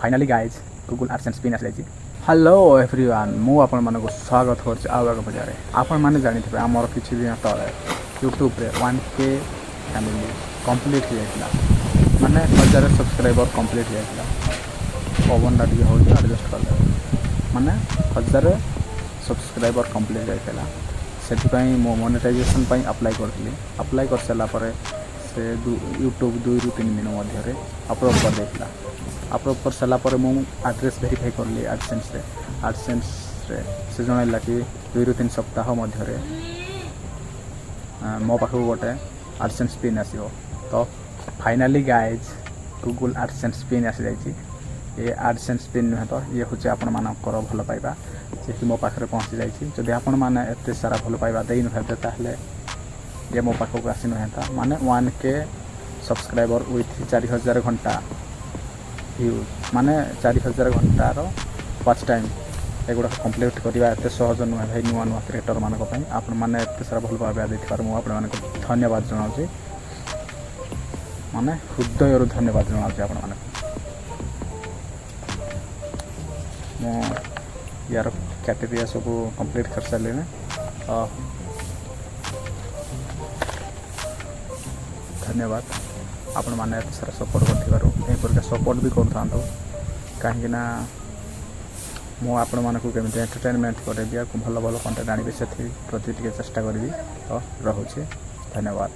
Finally guys Google AdSense pin आसी जाइए। Hello everyone मु आपण मानक स्वागत करछि आउ एक बजारे। आपण माने जानिथिबे हमर किछि दिन तळे यूट्यूब रे 1K फैमिली कंप्लीट हो जाइतिला, माने 1000 सब्सक्राइबर कंप्लीट हो जाइतिला। पवन टा हो एडजस्ट कर माने 1000 सब्सक्राइबर कंप्लीट हो जाइतिला। सेथिपाई मो मोनेटाइजेशन पाई अप्लाई करथिली। अप्लाई कर सला परे से यूट्यूब 2 ରୁ 3 दिन मध्य अप्रूव कर देता। अप्रूव कर सारा पर मु एड्रेस वेरीफाई करली AdSense रे से जनइला कि 2 ରୁ 3 सप्ताह मध्य मो पाखु गोटे AdSense पिन आसीबो। तो finally guys Google AdSense pin आसी जाइए। ये AdSense पिन नुहे तो ये हूँ आपण मानकर भल पाइबा जी मो पाखे पहुँची जाइए। जदि आपण मैंने एत सारा भल पाइबा दे नुहे ताहले ये मो पाखक आसी नुहेता माने 1K सब्सक्राइबर विथ 4000 घंटा व्यूज माने 4000 घंटार वाच टाइम एगुड़ा कंप्लीट करवा एत सहज नुहे भाई। नुआ नुआ क्रिएटर मान आपण मैंने एत सारा भल पाइबा देखिबार मु आपण मानक धन्यवाद जनाऊँ, माने हृदय धन्यवाद जनाऊँ आपण मानक। मु यार क्राइटेरिया सब कंप्लीट कर सारे धन्यवाद। आपण मैंने एत सारा सपोर्ट कर सपोर्ट भी कर कहीं आपण मानक केमी एंटरटेनमेंट करेबी भल भल कंटेंट आनी से प्रति चेष्टा करी। तो रोचे धन्यवाद।